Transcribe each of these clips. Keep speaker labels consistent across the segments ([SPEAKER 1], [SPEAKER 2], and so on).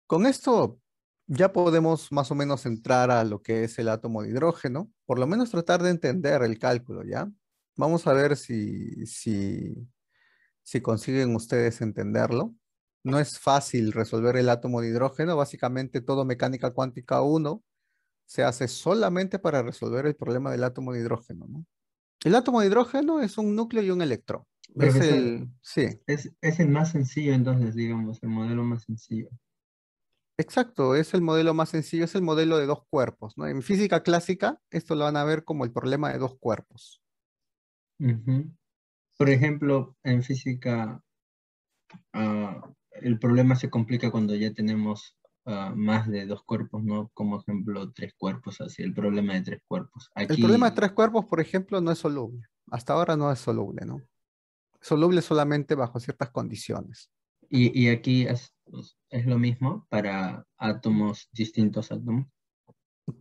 [SPEAKER 1] Con esto ya podemos más o menos entrar a lo que es el átomo de hidrógeno, por lo menos tratar de entender el cálculo, ¿ya? Vamos a ver si consiguen ustedes entenderlo. No es fácil resolver el átomo de hidrógeno, básicamente todo mecánica cuántica uno se hace solamente para resolver el problema del átomo de hidrógeno, ¿no? El átomo de hidrógeno es un núcleo y un electrón.
[SPEAKER 2] Profesor,
[SPEAKER 1] Sí,
[SPEAKER 2] es el más sencillo entonces, digamos, el modelo más sencillo.
[SPEAKER 1] exacto, es el modelo más sencillo, es el modelo de dos cuerpos, ¿no? En física clásica, esto lo van a ver como el problema de dos cuerpos.
[SPEAKER 2] Ujú. Por ejemplo, en física, el problema se complica cuando ya tenemos más de dos cuerpos, ¿no? Como ejemplo, tres cuerpos, así, el problema de tres cuerpos.
[SPEAKER 1] El problema de
[SPEAKER 2] Aquí,
[SPEAKER 1] tres cuerpos, por ejemplo, no es soluble. Hasta ahora no es soluble, ¿no? Es soluble solamente bajo ciertas condiciones.
[SPEAKER 2] y aquí es lo mismo para átomos, distintos átomos.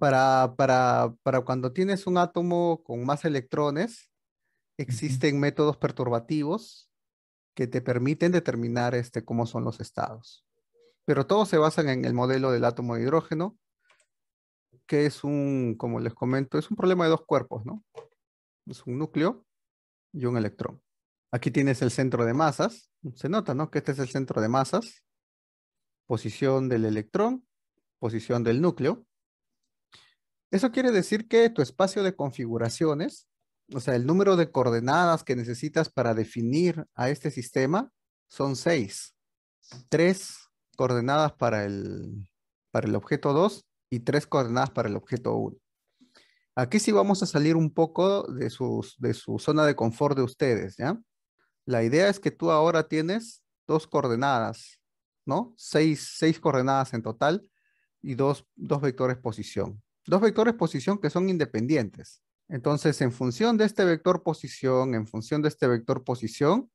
[SPEAKER 1] Para cuando tienes un átomo con más electrones,
[SPEAKER 2] Ujú.
[SPEAKER 1] existen métodos perturbativos que te permiten determinar cómo son los estados. Pero todos se basan en el modelo del átomo de hidrógeno, que es como les comento, es un problema de dos cuerpos, ¿no? Es un núcleo y un electrón. Aquí tienes el centro de masas. Se nota, ¿no? Que este es el centro de masas, posición del electrón, posición del núcleo. Eso quiere decir que tu espacio de configuraciones, o sea, el número de coordenadas que necesitas para definir a este sistema son seis. Tres coordenadas para el objeto 2 y tres coordenadas para el objeto uno. Aquí sí vamos a salir un poco de su zona de confort de ustedes, ¿ya? La idea es que tú ahora tienes dos coordenadas, ¿no? Seis coordenadas en total y dos vectores posición. Dos vectores posición que son independientes. Entonces, en función de este vector posición, en función de este vector posición,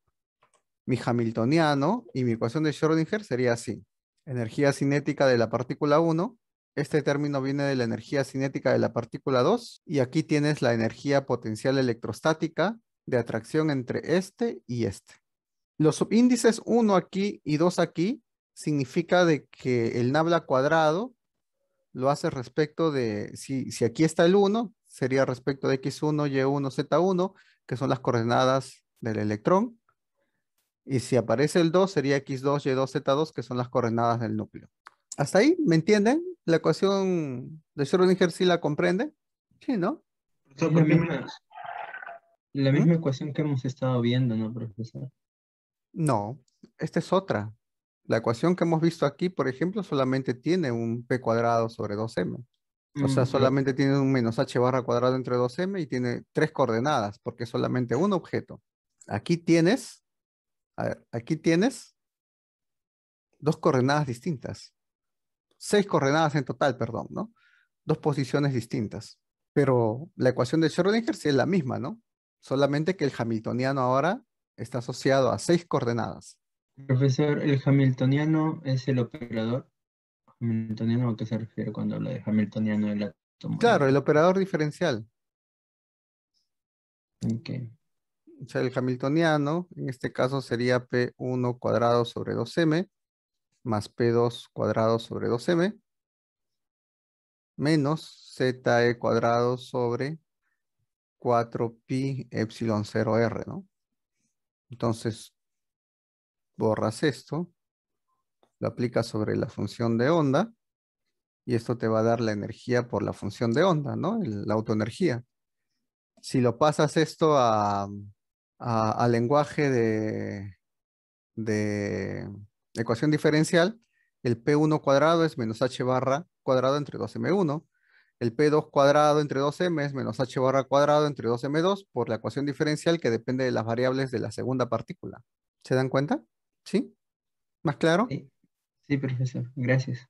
[SPEAKER 1] mi hamiltoniano y mi ecuación de Schrödinger sería así. Energía cinética de la partícula uno. Este término viene de la energía cinética de la partícula 2. Y aquí tienes la energía potencial electrostática de atracción entre este y este. Los subíndices uno aquí y 2 aquí significa de que el nabla cuadrado lo hace respecto de, si aquí está el uno sería respecto de x1, y1, z1, que son las coordenadas del electrón, y si aparece el 2 sería x2, y2, z2, que son las coordenadas del núcleo. ¿Hasta ahí? ¿Me entienden? ¿La ecuación de Schrödinger sí la comprende? Sí, ¿no?
[SPEAKER 2] Es la
[SPEAKER 1] ¿Mm?
[SPEAKER 2] misma ecuación que hemos estado viendo, ¿no, profesor?
[SPEAKER 1] No, esta es otra. La ecuación que hemos visto aquí, por ejemplo, solamente tiene un p cuadrado sobre 2m. O sea,
[SPEAKER 2] Pero,
[SPEAKER 1] solamente tiene un menos h barra cuadrado entre 2m y tiene tres coordenadas, porque es solamente un objeto. Aquí tienes, a ver, aquí tienes dos coordenadas distintas. Seis coordenadas en total, perdón, ¿no? Dos posiciones distintas. Pero la ecuación de Schrödinger sí es la misma, ¿no? Solamente que el hamiltoniano ahora está asociado a seis coordenadas.
[SPEAKER 2] profesor, el hamiltoniano es el operador. ¿Hamiltoniano a qué se refiere cuando habla de hamiltoniano del átomo de
[SPEAKER 1] Claro, el
[SPEAKER 2] hidrógeno?
[SPEAKER 1] operador diferencial.
[SPEAKER 2] Ok.
[SPEAKER 1] O sea, el hamiltoniano, en este caso sería P1 cuadrado sobre 2m más P2 cuadrado sobre 2m menos ZE cuadrado sobre 4pi epsilon 0 r, ¿no? Entonces, borras esto, lo aplicas sobre la función de onda y esto te va a dar la energía por la función de onda, ¿no? La autoenergía. Si lo pasas esto a lenguaje de ecuación diferencial, el P1 cuadrado es menos h barra cuadrado entre 2m1. El P2 cuadrado entre 2m es menos h barra cuadrado entre 2m2 por la ecuación diferencial que depende de las variables de la segunda partícula. ¿Se dan cuenta? ¿Sí? ¿Más claro?
[SPEAKER 2] Sí, sí, profesor, gracias.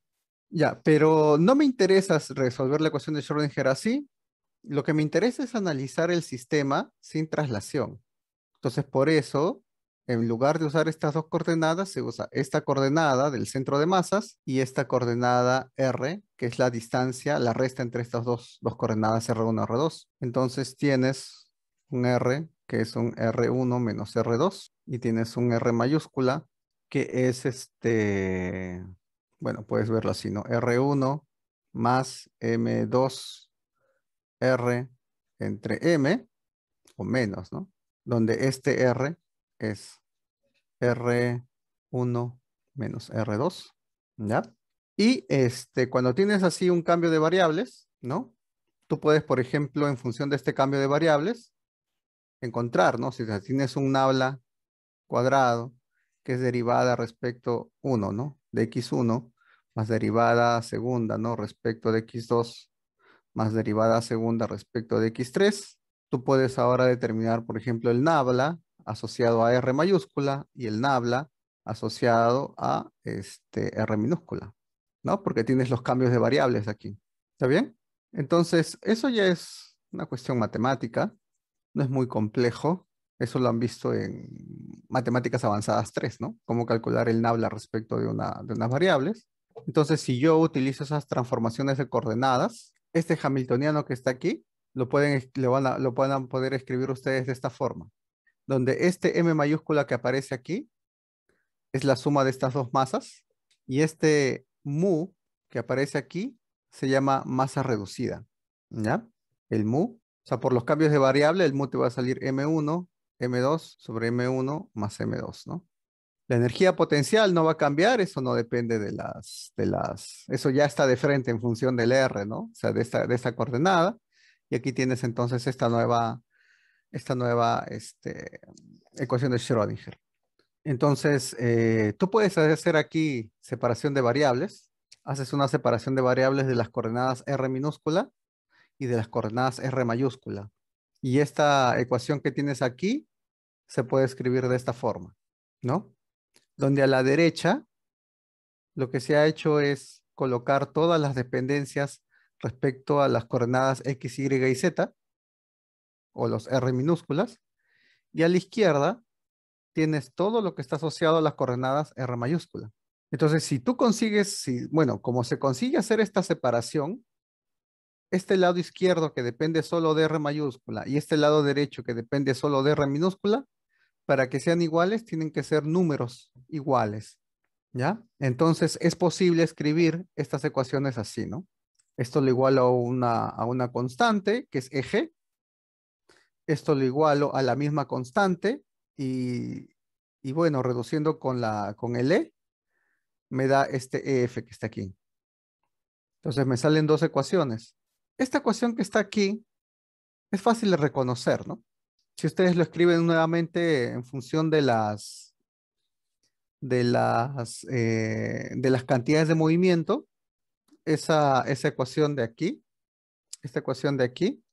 [SPEAKER 1] Ya, pero no me interesa resolver la ecuación de Schrödinger así. Lo que me interesa es analizar el sistema sin traslación. Entonces, por eso, en lugar de usar estas dos coordenadas, se usa esta coordenada del centro de masas y esta coordenada R, que es la distancia, la resta entre estas dos coordenadas R1 y R2. Entonces, tienes un R, que es un R1 menos R2, y tienes un R mayúscula, que es Bueno, puedes verlo así, ¿no? R1 más M2 R entre M o menos, ¿no? Donde este R es R1 menos R2, ¿ya? Y cuando tienes así un cambio de variables, ¿no? Tú puedes, por ejemplo, en función de este cambio de variables, encontrar, ¿no? Si tienes un nabla cuadrado que es derivada respecto 1, ¿no? De x1 más derivada segunda, ¿no? Respecto de x2 más derivada segunda respecto de x3. Tú puedes ahora determinar, por ejemplo, el nabla asociado a R mayúscula y el nabla asociado a R minúscula, ¿no? Porque tienes los cambios de variables aquí. ¿Está bien? Entonces, eso ya es una cuestión matemática, no es muy complejo. Eso lo han visto en matemáticas avanzadas 3, ¿no? Cómo calcular el nabla respecto de unas variables. Entonces, si yo utilizo esas transformaciones de coordenadas, este hamiltoniano que está aquí, lo van a poder escribir ustedes de esta forma, donde este m mayúscula que aparece aquí es la suma de estas dos masas, y este mu que aparece aquí se llama masa reducida, ¿ya? El mu, o sea, por los cambios de variable, el mu te va a salir m1, m2 sobre m1 más m2, ¿no? La energía potencial no va a cambiar, eso no depende eso ya está de frente en función del R, ¿no? O sea, de esta coordenada. Y aquí tienes entonces esta nueva ecuación de Schrödinger. Entonces, tú puedes hacer aquí separación de variables. Haces una separación de variables de las coordenadas R minúscula y de las coordenadas R mayúscula. Y esta ecuación que tienes aquí se puede escribir de esta forma, ¿no? Donde a la derecha lo que se ha hecho es colocar todas las dependencias respecto a las coordenadas X, Y y Z, o los R minúsculas, y a la izquierda tienes todo lo que está asociado a las coordenadas R mayúscula. Entonces, si tú consigues, bueno, como se consigue hacer esta separación, este lado izquierdo que depende solo de R mayúscula y este lado derecho que depende solo de R minúscula, para que sean iguales, tienen que ser números iguales, ¿ya? Entonces, es posible escribir estas ecuaciones así, ¿no? Esto lo igualo a una constante, que es eje. Esto lo igualo a la misma constante y bueno, reduciendo con el E, me da este EF que está aquí. Entonces me salen dos ecuaciones. Esta ecuación que está aquí es fácil de reconocer, ¿no? Si ustedes lo escriben nuevamente en función de las cantidades de movimiento, esa ecuación de aquí, esta ecuación de aquí,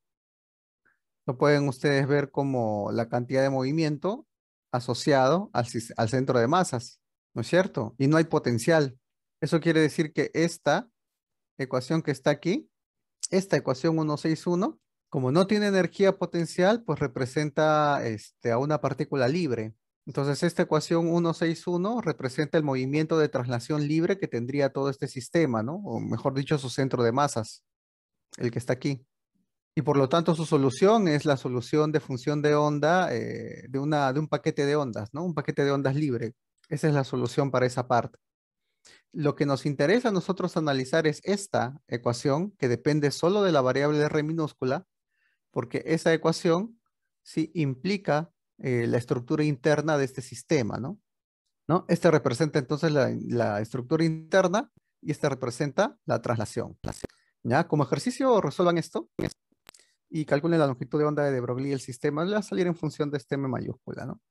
[SPEAKER 1] lo pueden ustedes ver como la cantidad de movimiento asociado al centro de masas, ¿no es cierto? Y no hay potencial. Eso quiere decir que esta ecuación que está aquí, esta ecuación 161, como no tiene energía potencial, pues representa a una partícula libre. Entonces, esta ecuación 161 representa el movimiento de traslación libre que tendría todo este sistema, ¿no? O mejor dicho, su centro de masas, el que está aquí. Y por lo tanto, su solución es la solución de función de onda de un paquete de ondas, ¿no? Un paquete de ondas libre. Esa es la solución para esa parte. Lo que nos interesa a nosotros analizar es esta ecuación que depende solo de la variable R minúscula, porque esa ecuación sí implica la estructura interna de este sistema, ¿no? ¿No? Este representa entonces la estructura interna y este representa la traslación. ¿Ya? Como ejercicio, resuelvan esto y calculen la longitud de onda de Broglie del sistema. Le va a salir en función de este M mayúscula, ¿no?